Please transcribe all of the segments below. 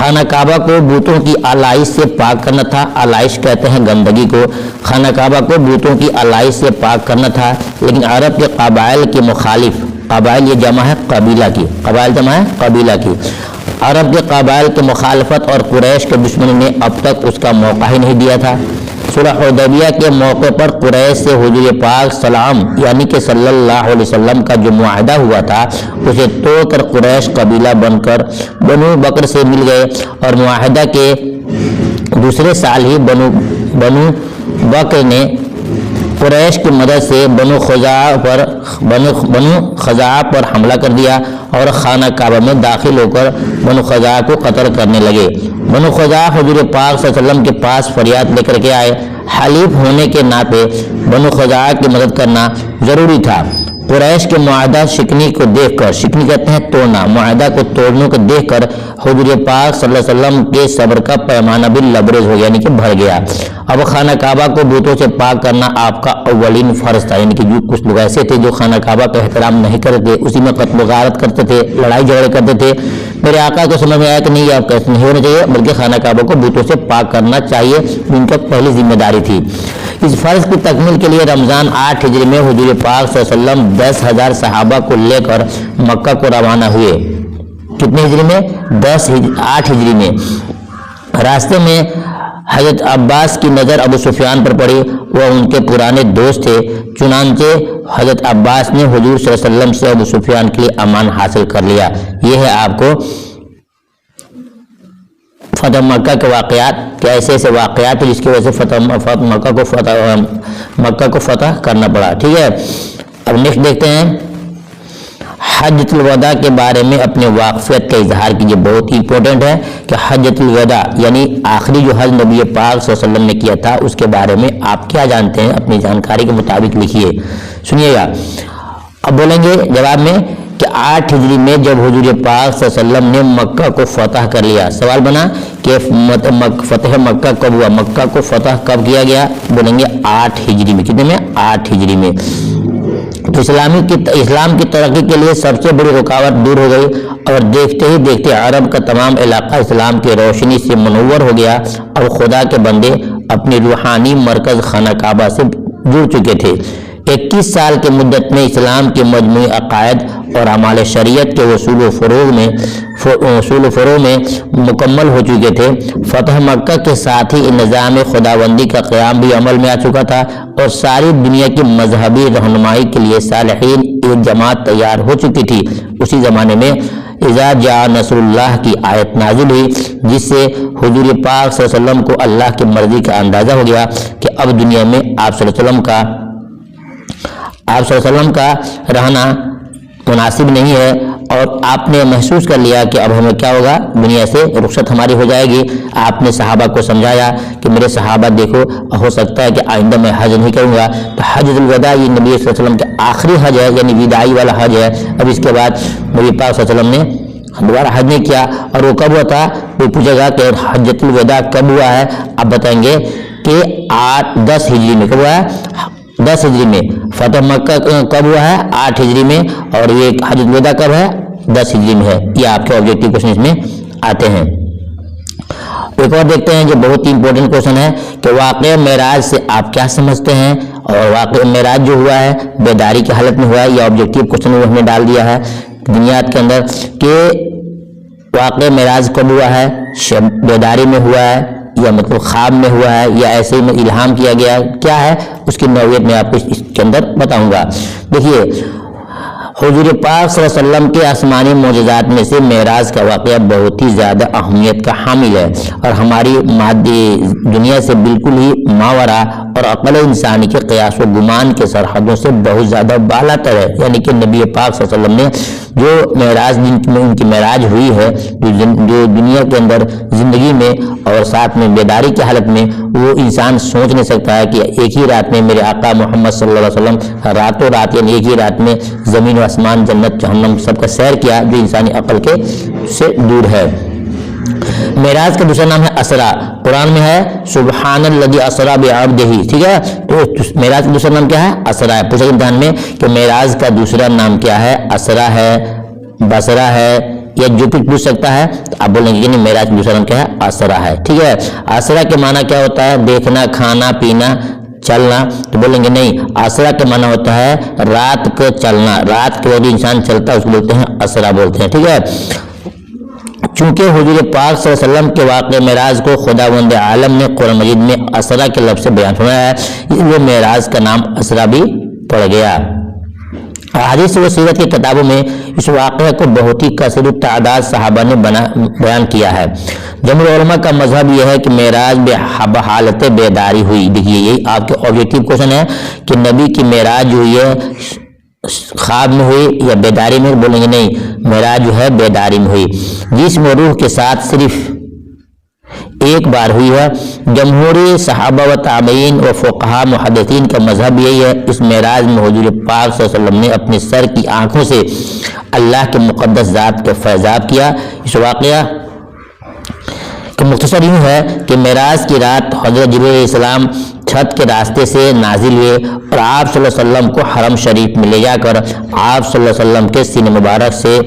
خانہ کعبہ کو بتوں کی آلائش سے پاک کرنا تھا. آلائش کہتے ہیں گندگی کو. خانہ کعبہ کو بتوں کی آلائش سے پاک کرنا تھا. لیکن عرب کے قبائل کے مخالف، قبائل یہ جمع ہے قبیلہ کی، قبائل جمع ہے قبیلہ کی، عرب کے قبائل کے مخالفت اور قریش کے دشمنی نے اب تک اس کا موقع ہی نہیں دیا تھا. صلح حدیبیہ کے موقع پر قریش سے حضور پاک سلام یعنی کہ صلی اللہ علیہ وسلم کا جو معاہدہ ہوا تھا اسے توڑ کر قریش قبیلہ بن کر بنو بکر سے مل گئے، اور معاہدہ کے دوسرے سال ہی بنو بکر نے قریش کی مدد سے بنو خزاعہ پر حملہ کر دیا اور خانہ کعبہ میں داخل ہو کر بنو خزاعہ کو قتل کرنے لگے. بنو خزاعہ حضور پاک صلی اللہ علیہ وسلم کے پاس فریاد لے کر کے آئے. حلیف ہونے کے ناطے بنو خزاعہ کی مدد کرنا ضروری تھا. قریش کے معاہدہ شکنی کو دیکھ کر، شکنی کہتے ہیں توڑنا، معاہدہ کو توڑنے کو دیکھ کر حضور پاک صلی اللہ علیہ وسلم کے صبر کا پیمانہ بھی لبریز ہو گیا یعنی کہ بڑھ گیا. اب خانہ کعبہ کو بتوں سے پاک کرنا آپ کا اولین فرض تھا. یعنی کہ جو کچھ لوگ ایسے تھے جو خانہ کعبہ کا احترام نہیں کرتے، اسی میں قتل و غارت کرتے تھے، لڑائی جھگڑے کرتے تھے. میرے آقا کو سمجھ میں آیا کہ نہیں، آپ کیسے نہیں ہونا چاہیے بلکہ خانہ کعبہ کو بتوں سے پاک کرنا چاہیے، ان کا پہلی ذمہ داری تھی. اس فرض کی تکمیل کے لیے رمضان 8 ہجری میں حضور پاک صلی اللہ علیہ وسلم 10,000 صحابہ کو لے کر مکہ کو روانہ ہوئے. کتنے ہجری میں؟ 8 ہجری میں. راستے میں حضرت عباس کی نظر ابو سفیان پر پڑی. وہ ان کے پرانے دوست تھے. چنانچہ حضرت عباس نے حضور صلی اللہ علیہ وسلم سے ابو سفیان کے لیے امان حاصل کر لیا. یہ ہے آپ کو فتح مکہ کے واقعات کہ ایسے ایسے واقعات جس کی وجہ سے مکہ کو فتح کرنا پڑا. ٹھیک ہے، اب نیکسٹ دیکھتے ہیں حجۃ الوداع کے بارے میں اپنے واقفیت کا اظہار کیجیے. بہت ہی امپورٹنٹ ہے کہ حجۃ الوداع یعنی آخری جو حج نبی پاک صلی اللہ علیہ وسلم نے کیا تھا اس کے بارے میں آپ کیا جانتے ہیں، اپنی جانکاری کے مطابق لکھیے. سنیے گا. اب بولیں گے جواب میں کہ 8 ہجری میں جب حضور پاک صلی اللہ علیہ وسلم نے مکہ کو فتح کر لیا. سوال بنا کہ فتح مکہ کب ہوا، مکہ کو فتح کب کیا گیا؟ بولیں گے 8 ہجری میں. کتنے میں؟ 8 ہجری میں. تو اسلام کی ترقی کے لیے سب سے بڑی رکاوٹ دور ہو گئی اور دیکھتے ہی دیکھتے عرب کا تمام علاقہ اسلام کی روشنی سے منور ہو گیا اور خدا کے بندے اپنی روحانی مرکز خانہ کعبہ سے جڑ چکے تھے. 21 سال کے مدت میں اسلام کے مجموعی عقائد اور اعمال شریعت کے اصول و فروع میں مکمل ہو چکے تھے. فتح مکہ کے ساتھ ہی نظام خداوندی کا قیام بھی عمل میں آ چکا تھا اور ساری دنیا کی مذہبی رہنمائی کے لیے صالحین ایک جماعت تیار ہو چکی تھی. اسی زمانے میں اذا جاء نصر اللہ کی آیت نازل ہوئی جس سے حضور پاک صلی اللہ علیہ وسلم کو اللہ کی مرضی کا اندازہ ہو گیا کہ اب دنیا میں آپ صلی اللہ علیہ وسلم کا رہنا مناسب نہیں ہے اور آپ نے محسوس کر لیا کہ اب ہمیں کیا ہوگا، دنیا سے رخصت ہماری ہو جائے گی. آپ نے صحابہ کو سمجھایا کہ میرے صحابہ دیکھو، ہو سکتا ہے کہ آئندہ میں حج نہیں کروں گا. تو حج الوداع یہ نبی صلی اللہ علیہ وسلم کے آخری حج ہے یعنی وداعی والا حج ہے. اب اس کے بعد نبی پاک صلی اللہ علیہ وسلم نے دوبارہ حج نہیں کیا. اور وہ کب ہوا تھا؟ وہ پوچھے گا کہ حجۃ الوداع کب ہوا ہے؟ آپ بتائیں گے کہ 10 ہجری میں. کب ہوا ہے؟ 10 ہجری میں. فتح مکہ کب ہوا ہے؟ 8 ہجری میں. اور یہ حجۃ الوداع کب ہے؟ 10 ہجری میں ہے. یہ آپ کے آبجیکٹیو کوشچن اس میں آتے ہیں. ایک اور دیکھتے ہیں جو بہت ہی امپورٹنٹ کوشچن ہے کہ واقعہ معراج سے آپ کیا سمجھتے ہیں. اور واقعہ معراج جو ہوا ہے بیداری کی حالت میں ہوا ہے. یہ آبجیکٹیو کوشچن وہ ہم نے ڈال دیا ہے بنیاد کے اندر کہ واقعہ معراج کب ہوا ہے، بیداری میں ہوا ہے یا مطلب خواب میں ہوا ہے یا ایسے ہی میں الہام کیا گیا، کیا ہے اس کی نوعیت میں آپ کو اس کے اندر بتاؤں گا. دیکھیے حضور پاک صلی اللہ علیہ وسلم کے آسمانی معجزات میں سے معراج کا واقعہ بہت ہی زیادہ اہمیت کا حامل ہے اور ہماری مادی دنیا سے بالکل ہی ماورا اور عقل انسانی کے قیاس و گمان کے سرحدوں سے بہت زیادہ بالا تر ہے. یعنی کہ نبی پاک صلی اللہ علیہ وسلم نے جو معراج ان کی معراج ہوئی ہے جو دنیا کے اندر زندگی میں اور ساتھ میں بیداری کی حالت میں، وہ انسان سوچ نہیں سکتا ہے کہ ایک ہی رات میں میرے آقا محمد صلی اللہ علیہ وسلم راتوں رات یعنی ایک ہی رات میں زمین و آسمان، جنت جہنم سب کا سیر کیا جو انسانی عقل کے سے دور ہے. معراج کا دوسرا نام ہے اسرا. قرآن میں ہے سبحان الذی اسرا بعبدہ. ٹھیک ہے، تو معراج کا دوسرا نام کیا ہے؟ اسرا ہے. پوچھا امتحان میں کہ معراج کا دوسرا نام کیا ہے؟ اسرا ہے، بصرا ہے یا جو کچھ پوچھ سکتا ہے تو آپ بولیں گے کہ نہیں معراج کا دوسرا نام کیا ہے؟ اسرا ہے، ٹھیک ہے۔ اسرا کے معنی کیا ہوتا ہے؟ دیکھنا، کھانا پینا، چلنا، تو بولیں گے نہیں، اسرا کے معنی ہوتا ہے رات کو چلنا، رات کے وقت انسان چلتا ہے اس کو بولتے ہیں اسرا بولتے ہیں، ٹھیک ہے۔ چونکہ حضور پاک صلی اللہ علیہ وسلم کے واقع معراج کو خداوند عالم نے قرآن مجید میں اسرا کے لفظ سے بیان فرمایا ہے، اس لیے معراج کا نام اسرا بھی پڑ گیا۔ احادیث و سیرت کی کتابوں میں اس واقعہ کو بہت ہی کثیر تعداد صحابہ نے بیان کیا ہے۔ جمہور علماء کا مذہب یہ ہے کہ معراج بحالت بیداری ہوئی۔ دیکھیے یہی آپ کے آبجیکٹیو کوشچن ہے کہ نبی کی معراج ہوئی ہے خواب میں ہوئی یا بیداری میں؟ بولیں گے نہیں، معراج جو ہے بیداری میں ہوئی، جسم و روح کے ساتھ صرف ایک بار ہوئی ہے۔ جمہوری صحابہ و تابعین و فقہاء محدثین کا مذہب یہی ہے۔ اس معراج میں حضور پاک صلی اللہ علیہ وسلم نے اپنے سر کی آنکھوں سے اللہ کے مقدس ذات کا فیضاب کیا۔ اس واقعہ کہ مختصر یوں ہے کہ معراج کی رات حضرت جبرائیل علیہ السلام چھت کے راستے سے نازل ہوئے اور آپ صلی اللہ علیہ وسلم کو حرم شریف میں لے جا کر آپ صلی اللہ علیہ وسلم کے سینے مبارک سے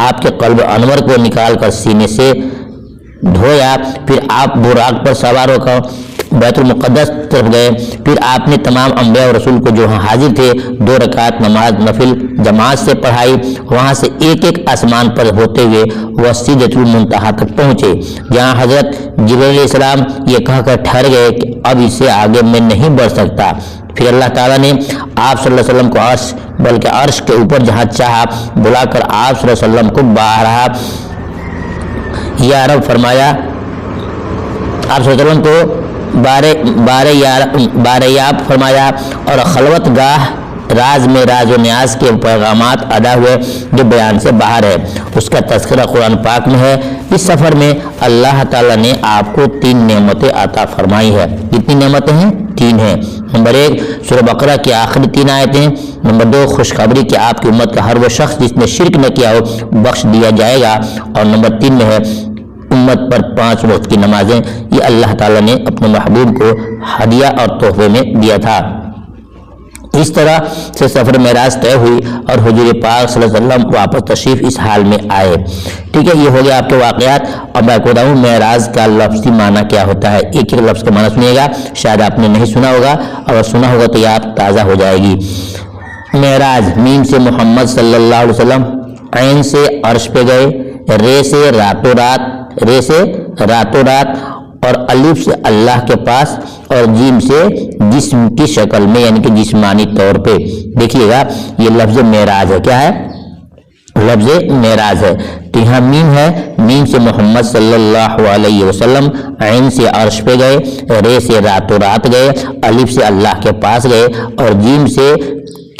آپ کے قلب انور کو نکال کر سینے سے دھویا، پھر آپ براق پر سوار ہو کر بیت المقدس طرف گئے، پھر آپ نے تمام انبیاء اور رسول کو جو وہاں حاضر تھے 2 رکعت نماز نفل جماعت سے پڑھائی، وہاں سے ایک ایک آسمان پر ہوتے ہوئے وہ سدرۃ المنتہا تک پہنچے، جہاں حضرت جبرائیل علیہ السلام یہ کہہ کر ٹھہر گئے کہ اب اسے آگے میں نہیں بڑھ سکتا۔ پھر اللہ تعالیٰ نے آپ صلی اللہ علیہ وسلم کو عرش بلکہ عرش کے اوپر جہاں چاہا بلا کر آپ صلی اللہ علیہ وسلم کو بارہا یا رب فرمایا، آپ صلی اللہ علیہ وسلم کو بارے یاب فرمایا اور خلوت گاہ راز میں راز و نیاز کے پیغامات ادا ہوئے جو بیان سے باہر ہے، اس کا تذکرہ قرآن پاک میں ہے۔ اس سفر میں اللہ تعالیٰ نے آپ کو 3 نعمتیں عطا فرمائی ہے۔ کتنی نعمتیں ہیں؟ 3 ہیں۔ نمبر 1 سورہ بقرہ کی آخری 3 آیتیں۔ نمبر 2 خوشخبری کہ آپ کی امت کا ہر وہ شخص جس نے شرک نہ کیا ہو بخش دیا جائے گا، اور نمبر 3 میں ہے امت پر 5 وقت کی نمازیں، یہ اللہ تعالیٰ نے اپنے محبوب کو ہدیہ اور تحفے میں دیا تھا۔ اس طرح سے سفر معراج طے ہوئی اور حضور پاک صلی اللہ علیہ وسلم واپس تشریف اس حال میں آئے، ٹھیک ہے۔ یہ ہو گیا آپ کے واقعات۔ اب میں کو بتاؤں معراج کا لفظی معنی کیا ہوتا ہے۔ ایک ایک لفظ کا معنی سنیے گا، شاید آپ نے نہیں سنا ہوگا، اگر سنا ہوگا تو یہ آپ تازہ ہو جائے گی۔ معراج میم سے محمد صلی اللہ علیہ وسلم، عین سے عرش پہ گئے، رے سے راتوں رات اور الف سے اللہ کے پاس اور جیم سے جسم کی شکل میں یعنی کہ جسمانی طور پہ۔ دیکھیے گا یہ لفظ معراج ہے، کیا ہے؟ لفظ معراج ہے۔ تو یہاں میم ہے، میم سے محمد صلی اللہ علیہ وسلم، عین سے عرش پہ گئے، رے سے راتوں رات گئے، الف سے اللہ کے پاس گئے، اور جیم سے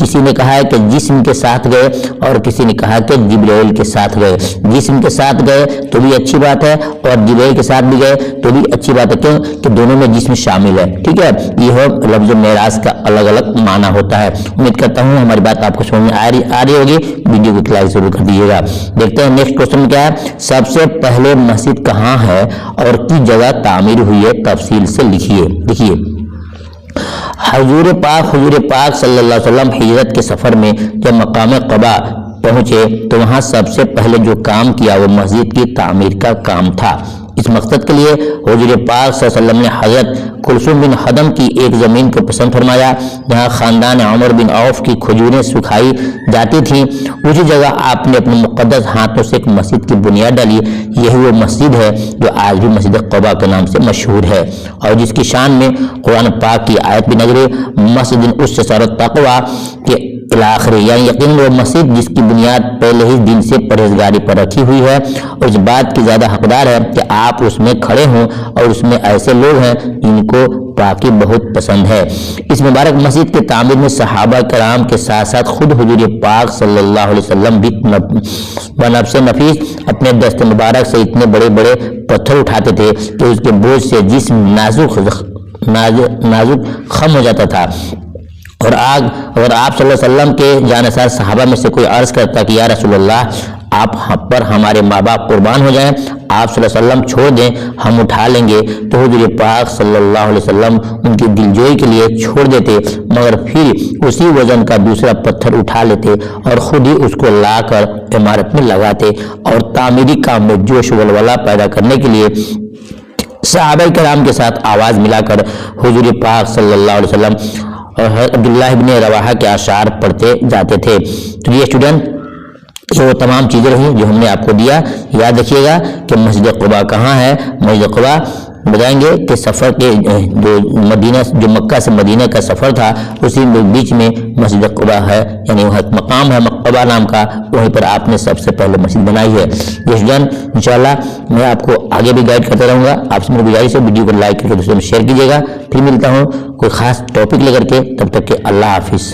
کسی نے کہا ہے کہ جسم کے ساتھ گئے اور کسی نے کہا کہ جبرائیل کے ساتھ گئے۔ جسم کے ساتھ گئے تو بھی اچھی بات ہے اور جبرائیل کے ساتھ بھی گئے تو بھی اچھی بات ہے، کیوں کہ دونوں میں جسم شامل ہے، ٹھیک ہے۔ یہ لفظ معراج کا الگ الگ معنی ہوتا ہے۔ امید کرتا ہوں ہماری بات آپ کو سمجھ میں آ رہی ہوگی۔ ویڈیو کو لائک ضرور کر دیجیے گا۔ دیکھتے ہیں نیکسٹ کوشچن کیا ہے۔ سب سے پہلے مسجد کہاں ہے اور کس جگہ تعمیر ہوئی ہے؟ تفصیل سے لکھیے۔ حضور پاک صلی اللہ علیہ وسلم ہجرت کے سفر میں جب مقام قباء پہنچے تو وہاں سب سے پہلے جو کام کیا وہ مسجد کی تعمیر کا کام تھا۔ اس مقصد کے لیے حضور پاک صلی اللہ علیہ وسلم نے حضرت کلثوم بن حدم کی ایک زمین کو پسند فرمایا جہاں خاندان عمر بن عوف کی کھجوریں سکھائی جاتی تھیں، اسی جگہ آپ نے اپنے مقدس ہاتھوں سے ایک مسجد کی بنیاد ڈالی۔ یہی وہ مسجد ہے جو آج بھی مسجد قباء کے نام سے مشہور ہے اور جس کی شان میں قرآن پاک کی آیت بھی نظر مسجد اسست علی التقوی کے الاخر، یعنی یقیناً وہ مسجد جس کی بنیاد پہلے ہی دن سے پرہیزگاری پر رکھی ہوئی ہے اور اس بات کی زیادہ حقدار ہے کہ آپ اس میں کھڑے ہوں اور اس میں ایسے لوگ ہیں جن کو پاکی بہت پسند ہے۔ اس مبارک مسجد کی تعمیر میں صحابہ کرام کے ساتھ ساتھ خود حضور پاک صلی اللہ علیہ وسلم بھی بنفس نفیس اپنے دست مبارک سے اتنے بڑے بڑے پتھر اٹھاتے تھے کہ اس کے بوجھ سے جسم نازک خم ہو جاتا تھا، اور آپ صلی اللہ علیہ وسلم کے جانسار صحابہ میں سے کوئی عرض کرتا کہ یا رسول اللہ آپ پر ہمارے ماں باپ قربان ہو جائیں، آپ صلی اللہ علیہ وسلم چھوڑ دیں، ہم اٹھا لیں گے۔ تو حضور پاک صلی اللہ علیہ وسلم ان کی دلجوئی کے لیے چھوڑ دیتے، مگر پھر اسی وزن کا دوسرا پتھر اٹھا لیتے اور خود ہی اس کو لا کر عمارت میں لگاتے، اور تعمیری کام میں جوش ولولہ پیدا کرنے کے لیے صحابہ کرام کے ساتھ آواز ملا کر حضور پاک صلی اللہ علیہ وسلم اور عبداللہ ابن رواحہ کے اشعار پڑھتے جاتے تھے۔ تو یہ اسٹوڈنٹ یہ وہ تمام چیزیں رہیں جو ہم نے آپ کو دیا۔ یاد رکھیے گا کہ مسجد قباء کہاں ہے۔ مسجد قباء بتائیں گے کہ سفر کے جو مکہ سے مدینہ کا سفر تھا اسی بیچ میں مسجد قباء ہے، یعنی وہ مقام ہے قباء نام کا، وہیں پر آپ نے سب سے پہلے مسجد بنائی ہے۔ یہ اسٹوڈنٹ انشاءاللہ میں آپ کو آگے بھی گائیڈ کرتا رہوں گا۔ آپ سے میری گزارش ہے ویڈیو کو لائک کر کے دوسروں میں شیئر کیجیے گا۔ پھر ملتا ہوں کوئی خاص ٹاپک لے کر کے، تب تک کہ اللہ حافظ۔